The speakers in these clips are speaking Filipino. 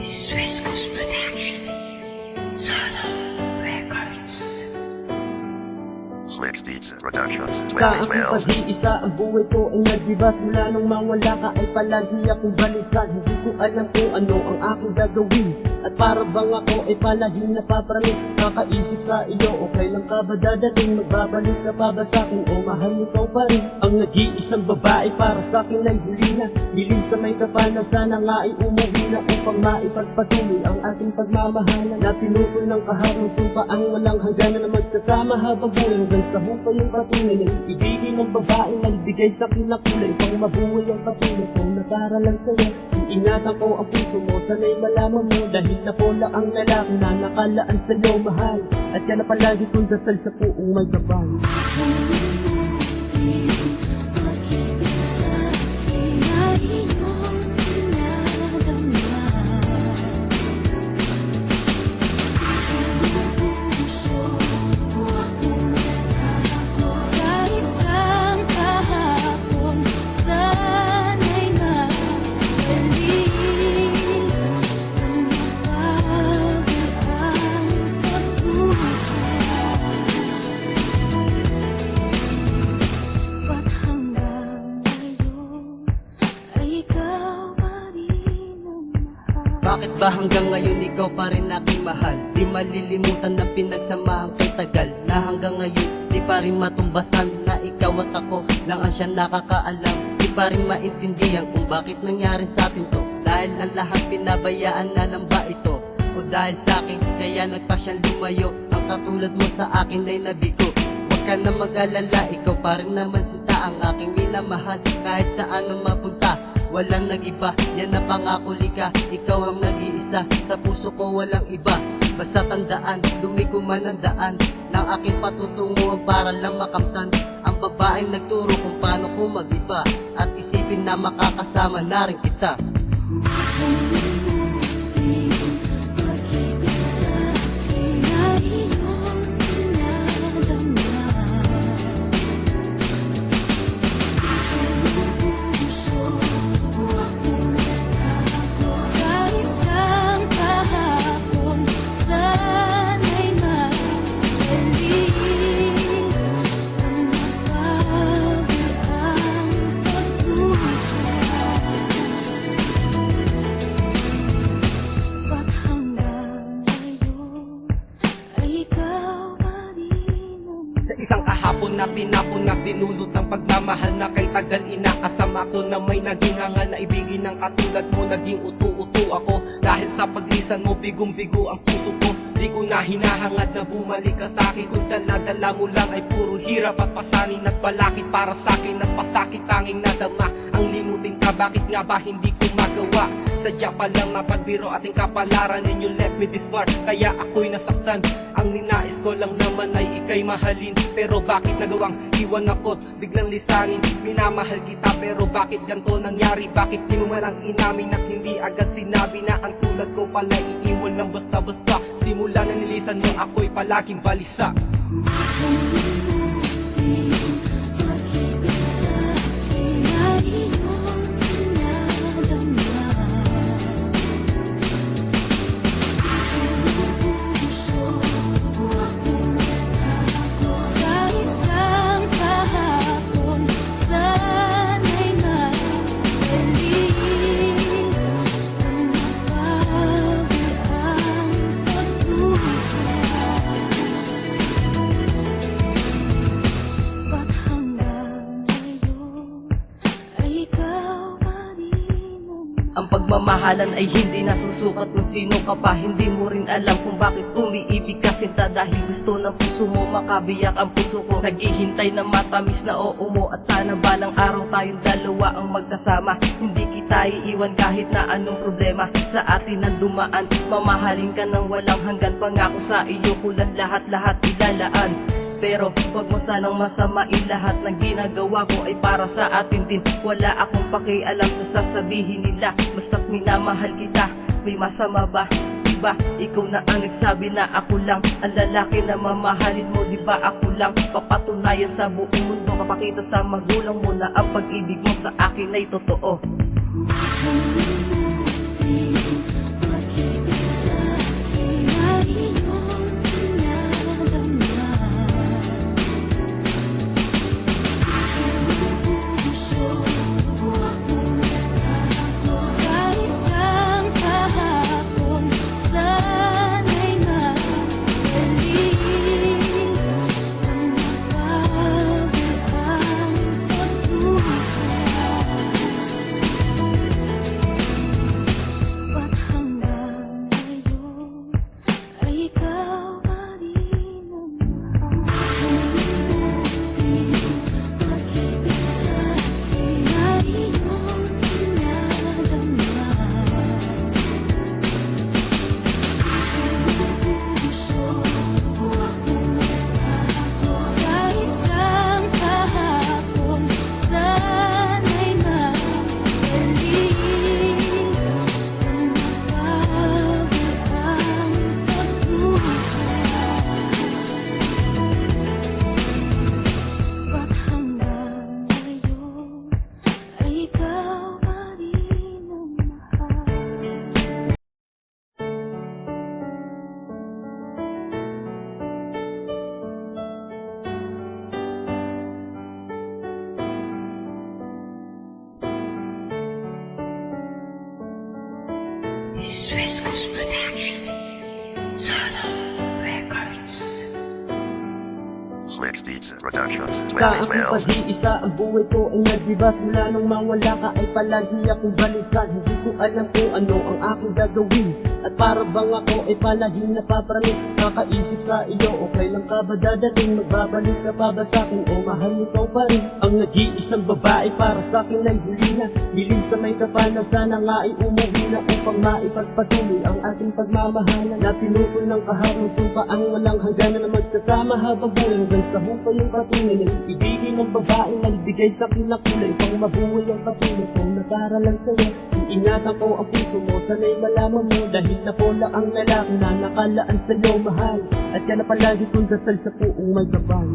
is West Coast Production. Solo Records. Flex Beats Productions Sa aking 2012. pag-iisa, ang buhay ko ay nagdibat. Mula nung mawala ka ay palagi akong balikan. Hindi ko alam kung ano ang aking gagawin. At para bang ako ay palagi napapramis. Kakaisip sa iyo, okay lang ka ba dadating? Magbabalik ka pa ba sa'kin o mahal ikaw pa rin? Ang nag-iisang babae para sa'kin ay huli na. Hiling sa may kapanan, sana nga ay umuwi na upang maipagpatuloy ang ating pagmamahalan. Na pinutol ng kaharang sumpa ang walang hangganan na magkasama habang buhay hanggang sa hukay yung patuloy. Na ibigin ng babae nagbigay sa kinakulay pang mabuhay ang patuloy kung nakaralan sa'yo. Ingatan ko ang puso mo, sana'y malaman mo dahil napola ang lalaki na nakalaan sa'yo mahal. At yan na palagi kong dasal sa puong may gabay. Bakit ba hanggang ngayon ikaw pa rin aking mahal? Di malilimutan na pinagsamahan kay tagal. Na hanggang ngayon di pa rin matumbasan na ikaw at ako lang ang siya nakakaalam. Di pa rin maintindihan kung bakit nangyari sa atin to. Dahil ang lahat pinabayaan na lang ba ito? O dahil sa akin kaya nagpa siyang lumayo? Ang katulad mo sa akin ay nabigo. Huwag ka na mag-alala, ikaw pa rin naman sinta ang aking minamahal. Kahit saan ang mapunta walang nag-iba, yan na pangako lika. Ikaw ang nag-iisa, sa puso ko walang iba. Basta tandaan, lumiko man ang daan ng aking patutunguhan para lang makamtan ang babaeng nagturo kung paano ko mag-iba. At isipin na makakasama na rin kita. Isang kahapon na pinapon na dinulot ng pagmamahal na kay tagal inakasama ko na may naging hangal na ibigin ng katulad mo. Naging utu-utu ako dahil sa paglisan mo, bigong-bigo ang puso ko. Di ko na hinahangad na bumalik ka sa'kin kung dala-dala mo lang ay puro hirap at pasanin at balakid para sa'kin at pasakit tanging nadama. Ang limutin ka, bakit nga ba hindi ko magawa? Sadya pa lang napagbiro ating kapalaran and you left me this far, kaya ako'y nasaktan. Ang ninais ko lang naman ay ika'y mahalin, pero bakit nagawang iwan ako't biglang lisanin? Minamahal kita pero bakit ganito nangyari? Bakit di mo malang inamin at hindi agad sinabi na ang tulad ko pala iiwan ng basta-basta? Simula na nilisan mo ako'y palaging balisa. Ang pagmamahalan ay hindi nasusukat kung sino ka pa. Hindi mo rin alam kung bakit umiibig ka sinta. Dahil gusto ng puso mo makabiyak ang puso ko. Naghihintay na matamis na oo mo. At sana balang araw tayong dalawa ang magkasama. Hindi kita iiwan kahit na anong problema sa atin ang dumaan. Mamahalin ka ng walang hanggan. Pangako sa iyo kulang lahat-lahat ilalaan. Pero huwag mo sanang masamain, lahat ng ginagawa ko ay para sa atin din. Wala akong pakialam sa sasabihin nila, basta't minamahal kita. May masama ba? Diba ikaw na ang nagsabi na ako lang ang lalaki na mamahalin mo? Diba ako lang papatunayan sa buong mundo, kapakita sa magulang mo na ang pag-ibig mo sa akin ay totoo. Goose Production. Solo Records. Flex Beats Productions Sa aking 2012. pag-iisa, ang buhay ko ay nagbibat. Mula nung mawala ka ay palagi akong balikan. Hindi ko alam kung ano ang aking gagawin. At para bang ako ay palaging napapramis. Kakaisip sa iyo, okay lang ka ba dadating? Magbabalik ka pa ba sa'kin o mahal nito pa rin? Ang nag-iisang babae para sa'kin ay huli na. Hiling sa may kapanan, sana nga ay umuwi na upang maipagpatuloy ang ating pagmamahalan. Na pinutol ng kaharang sumpa ang walang hangganan na magkasama habang buhay hanggang sa hukay yung patunay na ibigin ng babae nagbigay sa pinakulay pang mabuhay ang patuloy kung nakara lang sa'yo. Iingatan ko ang puso mo, sana'y malaman mo dahil napola ang lalaki na nakalaan sa'yo mahal. At yan na palagi kong dasal sa puong may gabay.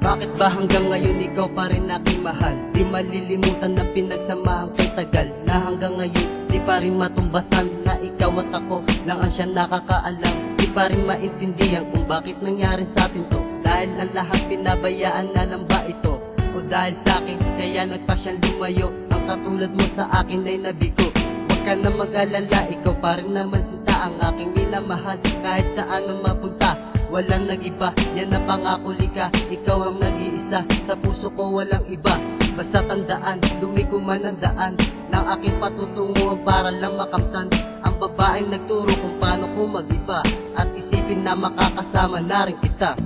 Bakit ba hanggang ngayon ikaw pa rin aking mahal? Di malilimutan na pinagsamahan kay tagal. Na hanggang ngayon di pa rin matumbasan na ikaw at ako lang ang siya nakakaalam. Di pa rin maintindihan kung bakit nangyari sa atin to. Dahil ang lahat pinabayaan na lang ba ito? O dahil sa akin kaya nagpa siyang lumayo? Ang katulad mo sa akin ay nabigo. Huwag ka na mag-alala, ikaw pa rin naman sinta ang aking minamahal. Kahit saan ang mapunta walang nag-iba, yan na pangako lika. Ikaw ang nag-iisa, sa puso ko walang iba. Basta tandaan, lumiko man ang daan ng aking patutunguhan para lang makamtan ang babaeng nagturo kung paano ko mag-iba. At isipin na makakasama na rin kita.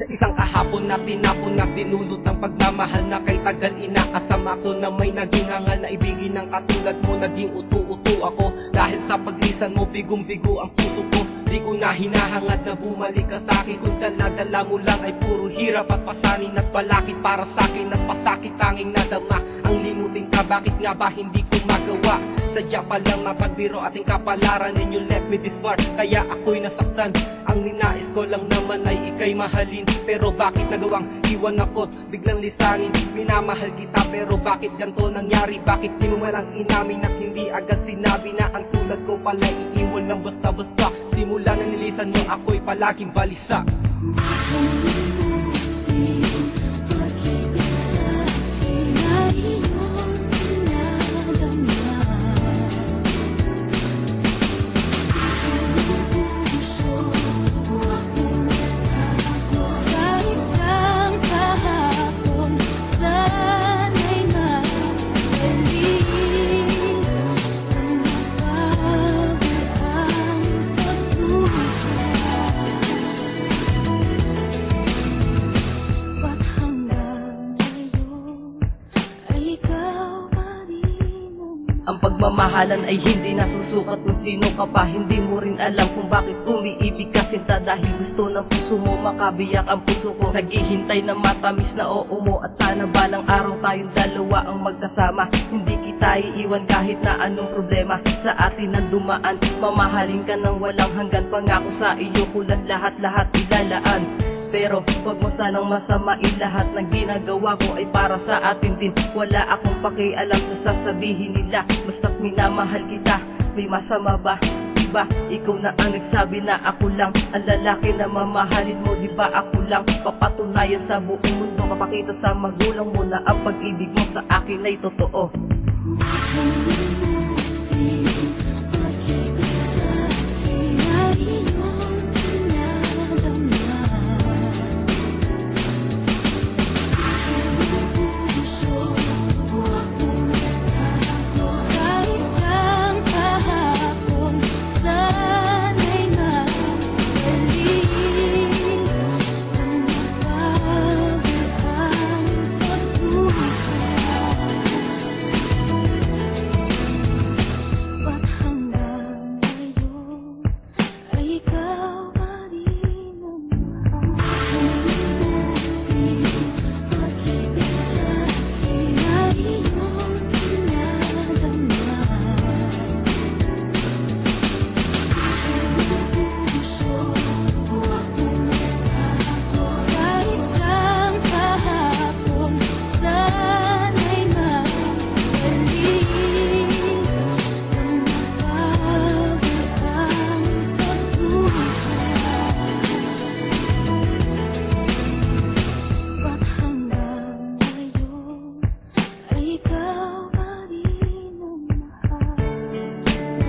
Isang kahapon na tinapon na tinulot ng pagmamahal na kay tagal inakasama ko na may naging hangal na ibigin ng katulad mo. Naging utu-utu ako dahil sa paglisan mo, bigong-bigo ang puso ko. Di ko na hinahangad na bumalik ka sa'kin kung dala-dala mo lang ay puro hirap at pasanin at balakid para sa'kin at pasakit tanging nadama. Ang limutin ka, bakit nga ba hindi ko magawa? Sadya pa lang mapagbiro ating kapalaran and you left me this far, kaya ako'y nasaktan. Ang ninais ko lang naman ay ika'y mahalin, pero bakit nagawang iwan ako't biglang lisanin? Minamahal kita pero bakit ganito nangyari? Bakit di mo malang inamin at hindi agad sinabi na ang tulad ko pala iiwan ng basta-basta? Simula na nilisan mo ako'y palaging balisa. Ang pagmamahalan ay hindi nasusukat kung sino ka pa. Hindi mo rin alam kung bakit umiibig ka sinta. Dahil gusto ng puso mo makabiyak ang puso ko. Naghihintay na matamis na oo mo. At sana balang araw tayong dalawa ang magkasama. Hindi kita iiwan kahit na anong problema sa atin ang dumaan. Mamahalin ka ng walang hanggan. Pangako sa iyo kulang lahat-lahat ilalaan. Pero huwag mo sanang masamain, lahat ng ginagawa ko ay para sa atin din. Wala akong pakialam sa sasabihin nila, basta't minamahal kita. May masama ba? Diba ikaw na ang nagsabi na ako lang ang lalaki na mamahalin mo? Diba ako lang papatunayan sa buong mundo, mapakita sa magulang mo na ang pag-ibig mo sa akin ay totoo.